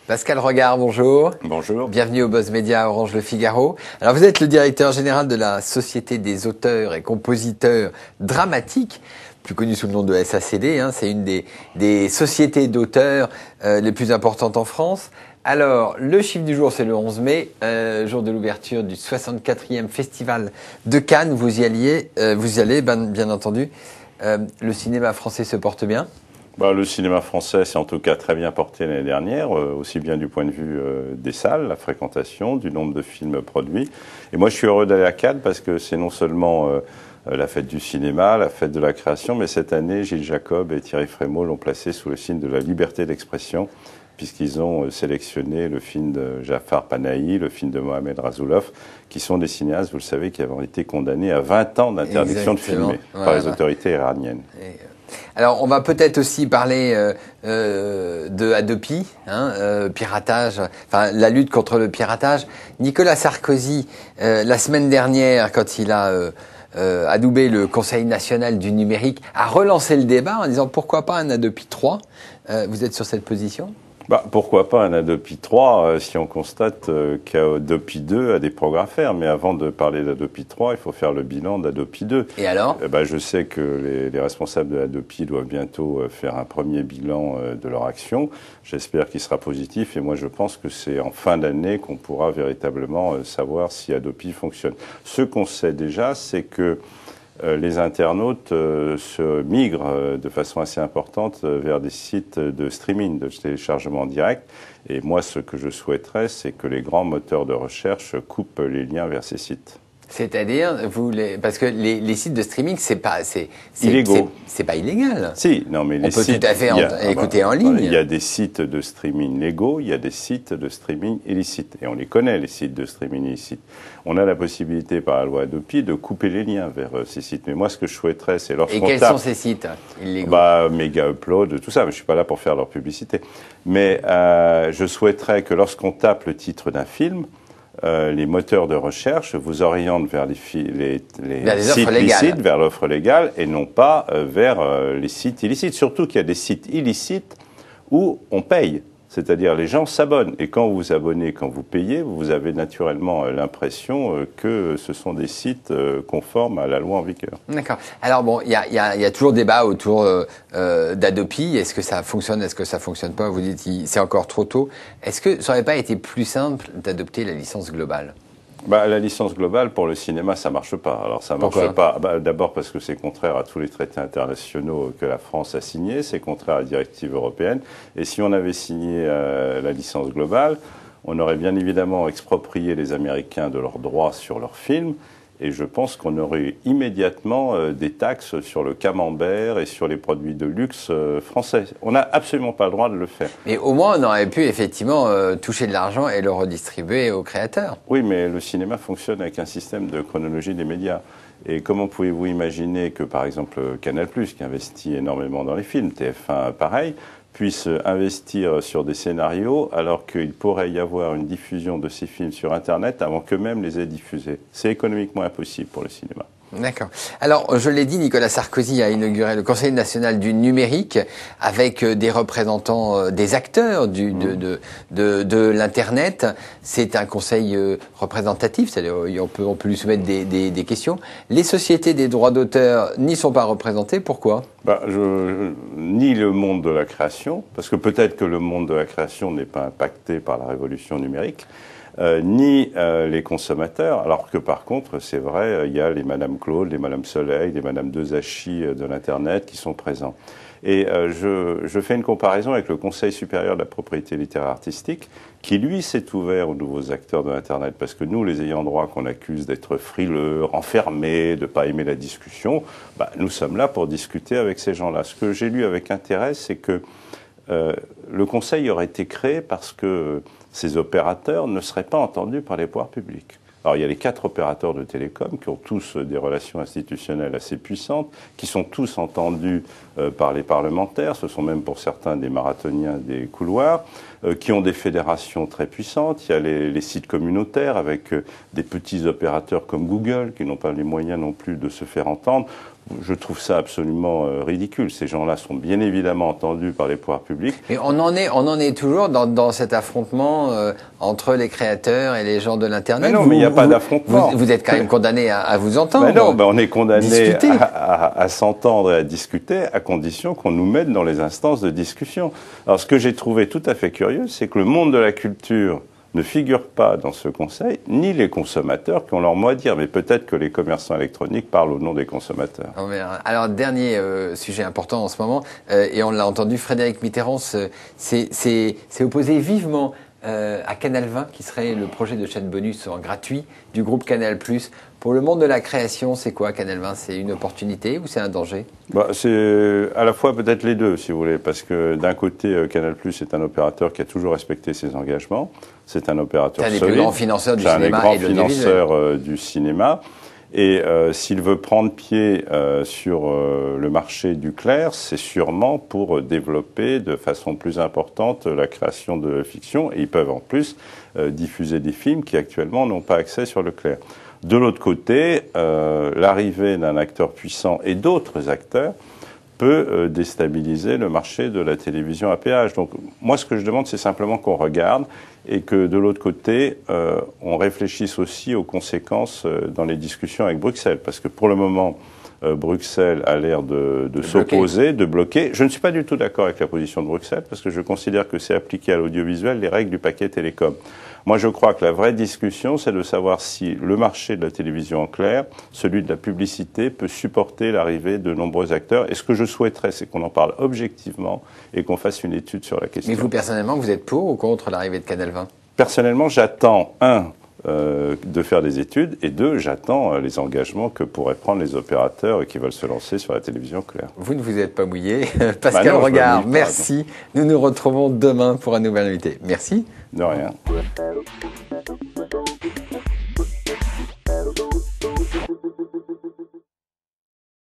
Pascal Regard, bonjour. Bonjour. Bienvenue au Buzz Média Orange Le Figaro. Alors vous êtes le directeur général de la Société des auteurs et compositeurs dramatiques, plus connue sous le nom de SACD. C'est une des sociétés d'auteurs les plus importantes en France. Alors, le chiffre du jour, c'est le 11 mai, jour de l'ouverture du 64e Festival de Cannes. Vous y allez, bien entendu. Le cinéma français se porte bien? Le cinéma français s'est en tout cas très bien porté l'année dernière, aussi bien du point de vue des salles, la fréquentation, du nombre de films produits. Et moi, je suis heureux d'aller à Cannes parce que c'est non seulement la fête du cinéma, la fête de la création, mais cette année, Gilles Jacob et Thierry Frémaux l'ont placé sous le signe de la liberté d'expression, puisqu'ils ont sélectionné le film de Jafar Panahi, le film de Mohamed Rasoulov, qui sont des cinéastes, vous le savez, qui avaient été condamnés à 20 ans d'interdiction de filmer par les autorités iraniennes. Alors, on va peut-être aussi parler de Adopi, piratage, enfin la lutte contre le piratage. Nicolas Sarkozy, la semaine dernière, quand il a adoubé le Conseil national du numérique, a relancé le débat en disant pourquoi pas un Adopi 3. Vous êtes sur cette position ? Pourquoi pas un Adopi 3 si on constate qu'Adopi 2 a des progrès à faire. Mais avant de parler d'Adopi 3, il faut faire le bilan d'Adopi 2. Et alors ? Je sais que les responsables de Adopi doivent bientôt faire un premier bilan de leur action. J'espère qu'il sera positif. Et moi, je pense que c'est en fin d'année qu'on pourra véritablement savoir si Adopi fonctionne. Ce qu'on sait déjà, c'est que les internautes se migrent de façon assez importante vers des sites de streaming, de téléchargement direct. Et moi, ce que je souhaiterais, c'est que les grands moteurs de recherche coupent les liens vers ces sites. C'est-à-dire, parce que les sites de streaming, c'est illégaux. C'est pas illégal. Si, non, mais on peut tout à fait écouter en ligne. Il y a des sites de streaming légaux, il y a des sites de streaming illicites. Et on les connaît, les sites de streaming illicites. On a la possibilité, par la loi Adopi, de couper les liens vers ces sites. Mais moi, ce que je souhaiterais, c'est lorsqu'on tape... Et quels sont ces sites illégaux ? Mega Upload, tout ça. Mais je suis pas là pour faire leur publicité. Mais je souhaiterais que lorsqu'on tape le titre d'un film, les moteurs de recherche vous orientent vers les sites licites, vers l'offre légale, et non pas vers les sites illicites. Surtout qu'il y a des sites illicites où on paye. C'est-à-dire les gens s'abonnent. Et quand vous vous abonnez, quand vous payez, vous avez naturellement l'impression que ce sont des sites conformes à la loi en vigueur. D'accord. Alors bon, il y a toujours débat autour d'Adopi. Est-ce que ça fonctionne, est-ce que ça fonctionne pas ? Vous dites c'est encore trop tôt. Est-ce que ça n'aurait pas été plus simple d'adopter la licence globale ? La licence globale, pour le cinéma, ça marche pas. Alors, ça marche pas. D'abord parce que c'est contraire à tous les traités internationaux que la France a signés. C'est contraire à la directive européenne. Et si on avait signé la licence globale, on aurait bien évidemment exproprié les Américains de leurs droits sur leurs films. Et je pense qu'on aurait eu immédiatement des taxes sur le camembert et sur les produits de luxe français. On n'a absolument pas le droit de le faire. Mais au moins, on aurait pu effectivement toucher de l'argent et le redistribuer aux créateurs. Oui, mais le cinéma fonctionne avec un système de chronologie des médias. Et comment pouvez-vous imaginer que, par exemple, Canal+, qui investit énormément dans les films, TF1 pareil, puisse investir sur des scénarios alors qu'il pourrait y avoir une diffusion de ces films sur Internet avant qu'eux-mêmes les aient diffusés. C'est économiquement impossible pour le cinéma. D'accord. Alors, je l'ai dit, Nicolas Sarkozy a inauguré le Conseil national du numérique avec des représentants, des acteurs de l'Internet. C'est un conseil représentatif, c'est-à-dire on peut lui soumettre des questions. Les sociétés des droits d'auteur n'y sont pas représentées. Pourquoi ? Ni le monde de la création, parce que peut-être que le monde de la création n'est pas impacté par la révolution numérique. Ni les consommateurs, alors que par contre, c'est vrai, il y a les Madame Claude, les Madame Soleil, les Madame Dezachy de l'Internet qui sont présents. Et je fais une comparaison avec le Conseil supérieur de la propriété littéraire artistique, qui lui s'est ouvert aux nouveaux acteurs de l'Internet, parce que nous, les ayants droit qu'on accuse d'être frileux, renfermés, de ne pas aimer la discussion, nous sommes là pour discuter avec ces gens-là. Ce que j'ai lu avec intérêt, c'est que le Conseil aurait été créé parce que ces opérateurs ne seraient pas entendus par les pouvoirs publics. Alors, il y a les 4 opérateurs de télécom qui ont tous des relations institutionnelles assez puissantes, qui sont tous entendus par les parlementaires, ce sont même pour certains des marathoniens des couloirs, qui ont des fédérations très puissantes. Il y a les sites communautaires avec des petits opérateurs comme Google, qui n'ont pas les moyens non plus de se faire entendre. Je trouve ça absolument ridicule. Ces gens-là sont bien évidemment entendus par les pouvoirs publics. Mais on en est toujours dans cet affrontement entre les créateurs et les gens de l'Internet. Mais non, mais il n'y a pas d'affrontement. Vous êtes quand même condamné à vous entendre. Mais non, on est condamné à s'entendre et à discuter à condition qu'on nous mette dans les instances de discussion. Alors ce que j'ai trouvé tout à fait curieux, c'est que le monde de la culture ne figurent pas dans ce conseil, ni les consommateurs qui ont leur mot à dire. Mais peut-être que les commerçants électroniques parlent au nom des consommateurs. Alors, dernier sujet important en ce moment, et on l'a entendu, Frédéric Mitterrand s'est opposé vivement à Canal 20, qui serait le projet de chaîne bonus gratuit du groupe Canal+. Pour le monde de la création, c'est quoi Canal 20? C'est une opportunité ou c'est un danger? C'est à la fois peut-être les deux, si vous voulez, parce que d'un côté, Canal+ est un opérateur qui a toujours respecté ses engagements. C'est un opérateur solide. C'est un des plus grands financeurs du cinéma. C'est un des grands financeurs du cinéma. Et s'il veut prendre pied sur le marché du clair, c'est sûrement pour développer de façon plus importante la création de fiction. Et ils peuvent en plus diffuser des films qui actuellement n'ont pas accès sur le clair. De l'autre côté, l'arrivée d'un acteur puissant et d'autres acteurs peut déstabiliser le marché de la télévision à péage. Donc moi, ce que je demande, c'est simplement qu'on regarde et que de l'autre côté, on réfléchisse aussi aux conséquences dans les discussions avec Bruxelles. Parce que pour le moment, Bruxelles a l'air de s'opposer, de bloquer. Je ne suis pas du tout d'accord avec la position de Bruxelles parce que je considère que c'est appliqué à l'audiovisuel les règles du paquet télécom. Moi, je crois que la vraie discussion, c'est de savoir si le marché de la télévision en clair, celui de la publicité, peut supporter l'arrivée de nombreux acteurs. Et ce que je souhaiterais, c'est qu'on en parle objectivement et qu'on fasse une étude sur la question. Mais vous, personnellement, vous êtes pour ou contre l'arrivée de Canal 20? Personnellement, j'attends, de faire des études, et deux, j'attends les engagements que pourraient prendre les opérateurs qui veulent se lancer sur la télévision claire. Vous ne vous êtes pas mouillé. Pascal Regard, merci. Nous nous retrouvons demain pour un nouvel invité. Merci. De rien.